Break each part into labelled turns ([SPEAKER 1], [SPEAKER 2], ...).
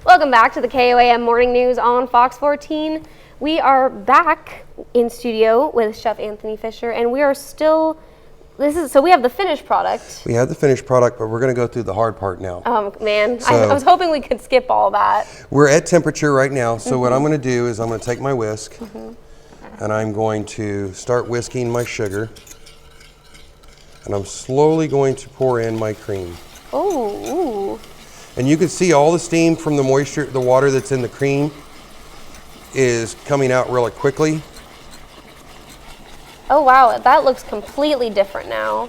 [SPEAKER 1] Welcome back to the KOAM Morning News on Fox 14. We are back in studio with Chef Anthony Fisher, and we are still, so we have the finished product.
[SPEAKER 2] We have the finished product, but we're going to go through the hard part now.
[SPEAKER 1] Oh man, I was hoping we could skip all that.
[SPEAKER 2] We're at temperature right now, so what I'm going to do is I'm going to take my whisk, and I'm going to start whisking my sugar, and I'm slowly going to pour in my cream.
[SPEAKER 1] Oh.
[SPEAKER 2] And you can see all the steam from the moisture, the water that's in the cream is coming out really quickly.
[SPEAKER 1] Oh wow, that looks completely different now.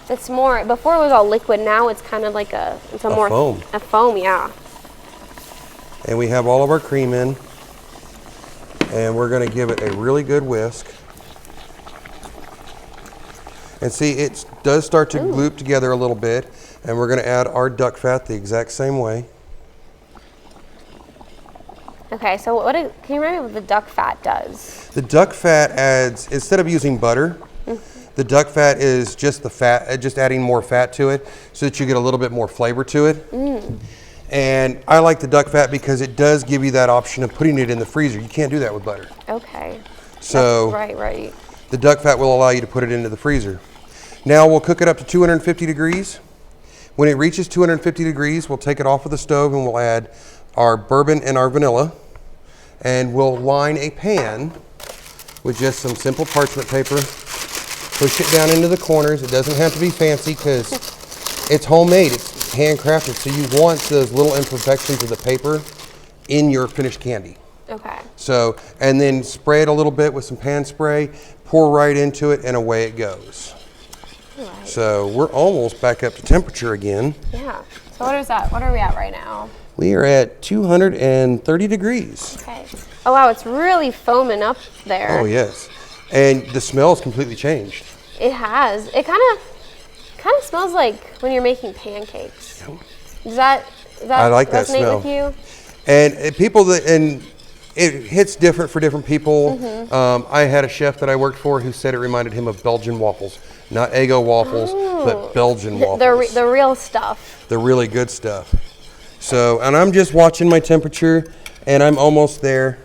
[SPEAKER 1] It's more, before it was all liquid, now it's kind of like a
[SPEAKER 2] foam.
[SPEAKER 1] A foam, yeah.
[SPEAKER 2] And we have all of our cream in, and we're going to give it a really good whisk. And see, it does start to gloop together a little bit, and we're going to add our duck fat the exact same way.
[SPEAKER 1] Okay, so can you remind me what the duck fat does?
[SPEAKER 2] The duck fat adds, instead of using butter, the duck fat is just the fat, just adding more fat to it so that you get a little bit more flavor to it. And I like the duck fat because it does give you that option of putting it in the freezer. You can't do that with butter.
[SPEAKER 1] Okay.
[SPEAKER 2] So
[SPEAKER 1] right.
[SPEAKER 2] The duck fat will allow you to put it into the freezer. Now we'll cook it up to 250 degrees. When it reaches 250 degrees, we'll take it off of the stove and we'll add our bourbon and our vanilla. And we'll line a pan with just some simple parchment paper. Push it down into the corners. It doesn't have to be fancy because it's homemade, it's handcrafted. So you want those little imperfections of the paper in your finished candy.
[SPEAKER 1] Okay.
[SPEAKER 2] So, and then spray it a little bit with some pan spray, pour right into it, and away it goes.
[SPEAKER 1] Right.
[SPEAKER 2] So we're almost back up to temperature again.
[SPEAKER 1] Yeah. So what is that? What are we at right now?
[SPEAKER 2] We are at 230 degrees.
[SPEAKER 1] Okay. Oh wow, it's really foaming up there.
[SPEAKER 2] Oh yes. And the smell has completely changed.
[SPEAKER 1] It has. It kind of smells like when you're making pancakes. Does that
[SPEAKER 2] I like that
[SPEAKER 1] resonate
[SPEAKER 2] smell
[SPEAKER 1] with you?
[SPEAKER 2] And it hits different for different people. I had a chef that I worked for who said it reminded him of Belgian waffles. Not Eggo waffles, but Belgian waffles.
[SPEAKER 1] The real stuff.
[SPEAKER 2] The really good stuff. So, and I'm just watching my temperature, and I'm almost there.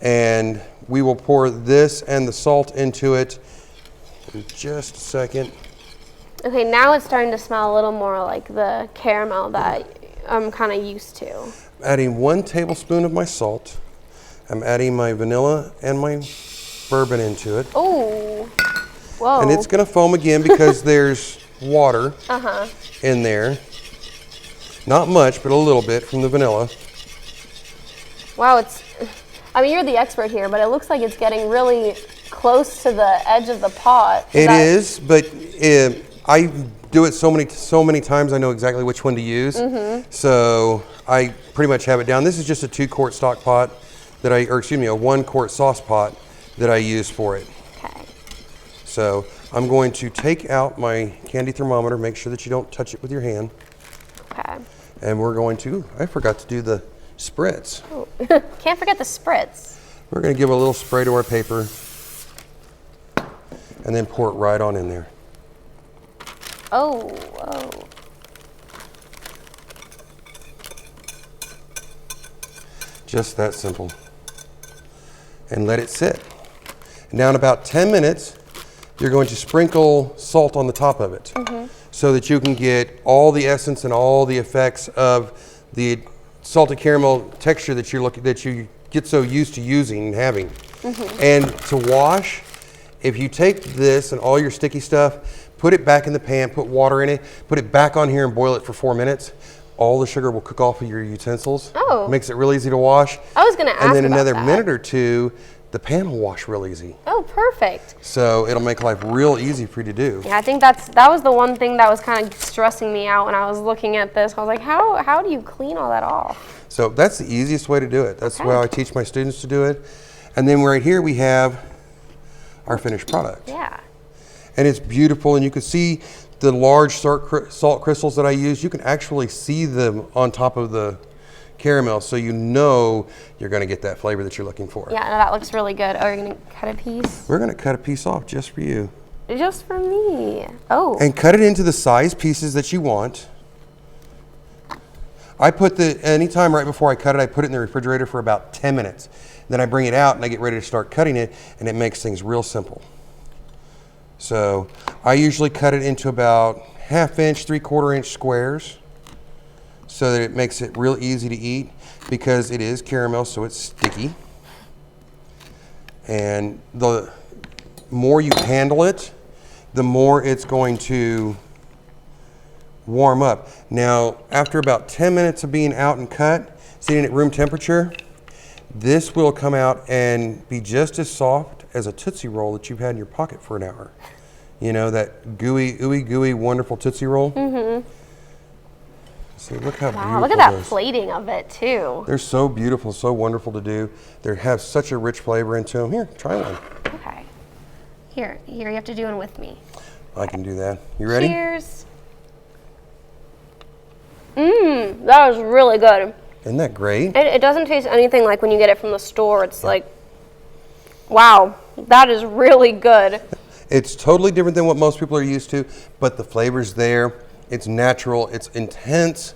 [SPEAKER 2] And we will pour this and the salt into it in just a second.
[SPEAKER 1] Okay, now it's starting to smell a little more like the caramel that I'm kind of used to.
[SPEAKER 2] Adding 1 tablespoon of my salt. I'm adding my vanilla and my bourbon into it.
[SPEAKER 1] Oh, whoa.
[SPEAKER 2] And it's going to foam again because there's water in there. Not much, but a little bit from the vanilla.
[SPEAKER 1] Wow, I mean, you're the expert here, but it looks like it's getting really close to the edge of the pot.
[SPEAKER 2] It is, but I do it so many times I know exactly which one to use. So I pretty much have it down. This is just a 2-quart stock pot a 1-quart sauce pot that I use for it.
[SPEAKER 1] Okay.
[SPEAKER 2] So I'm going to take out my candy thermometer, make sure that you don't touch it with your hand.
[SPEAKER 1] Okay.
[SPEAKER 2] And we're going to, I forgot to do the spritz.
[SPEAKER 1] Oh. Can't forget the spritz.
[SPEAKER 2] We're going to give a little spray to our paper and then pour it right on in there.
[SPEAKER 1] Oh.
[SPEAKER 2] Just that simple. And let it sit. Now in about 10 minutes, you're going to sprinkle salt on the top of it so that you can get all the essence and all the effects of the salted caramel texture that you get so used to using and having. And to wash, if you take this and all your sticky stuff, put it back in the pan, put water in it, put it back on here and boil it for 4 minutes, all the sugar will cook off of your utensils.
[SPEAKER 1] Oh.
[SPEAKER 2] Makes it real easy to wash.
[SPEAKER 1] I was going to ask
[SPEAKER 2] And then
[SPEAKER 1] about
[SPEAKER 2] another
[SPEAKER 1] that.
[SPEAKER 2] minute or two, the pan will wash real easy.
[SPEAKER 1] Oh, perfect.
[SPEAKER 2] So it'll make life real easy for you to do.
[SPEAKER 1] Yeah, I think that was the one thing that was kind of stressing me out when I was looking at this. I was like, how do you clean all that off?
[SPEAKER 2] So that's the easiest way to do it. That's how I teach my students to do it. And then right here we have our finished product.
[SPEAKER 1] Yeah.
[SPEAKER 2] And it's beautiful, and you can see the large salt crystals that I use. You can actually see them on top of the caramel, so you know you're going to get that flavor that you're looking for.
[SPEAKER 1] Yeah, no, that looks really good. Oh, you're going to cut a piece?
[SPEAKER 2] We're going to cut a piece off just for you.
[SPEAKER 1] Just for me. Oh.
[SPEAKER 2] And cut it into the size pieces that you want. I put anytime right before I cut it, I put it in the refrigerator for about 10 minutes. Then I bring it out and I get ready to start cutting it, and it makes things real simple. So I usually cut it into about 1/2 inch, 3/4 inch squares so that it makes it real easy to eat, because it is caramel, so it's sticky. And the more you handle it, the more it's going to warm up. Now, after about 10 minutes of being out and cut, sitting at room temperature, this will come out and be just as soft as a Tootsie Roll that you've had in your pocket for an hour. You know, that gooey, ooey gooey, wonderful Tootsie Roll? Mm-hmm. See, look how beautiful.
[SPEAKER 1] Wow, look at that plating of it too.
[SPEAKER 2] They're so beautiful, so wonderful to do. They have such a rich flavor into them. Here, try one.
[SPEAKER 1] Okay. Here, you have to do one with me.
[SPEAKER 2] I can do that. You ready?
[SPEAKER 1] Cheers. That was really good.
[SPEAKER 2] Isn't that great?
[SPEAKER 1] It doesn't taste anything like when you get it from the store. It's like, wow, that is really good.
[SPEAKER 2] It's totally different than what most people are used to, but the flavor's there. It's natural, it's intense,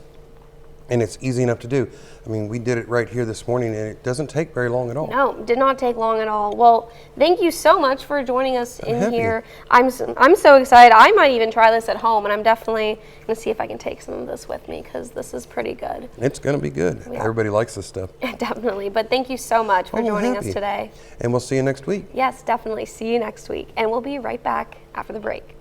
[SPEAKER 2] and it's easy enough to do. I mean, we did it right here this morning, and it doesn't take very long at all.
[SPEAKER 1] No, did not take long at all. Well, thank you so much for joining us in
[SPEAKER 2] happy.
[SPEAKER 1] here. I'm so excited. I might even try this at home, and I'm definitely going to see if I can take some of this with me, because this is pretty good.
[SPEAKER 2] It's going to be good.
[SPEAKER 1] Yeah.
[SPEAKER 2] Everybody likes this stuff.
[SPEAKER 1] Definitely. But thank you so much for joining us
[SPEAKER 2] happy.
[SPEAKER 1] today.
[SPEAKER 2] And we'll see you next week.
[SPEAKER 1] Yes, definitely. See you next week. And we'll be right back after the break.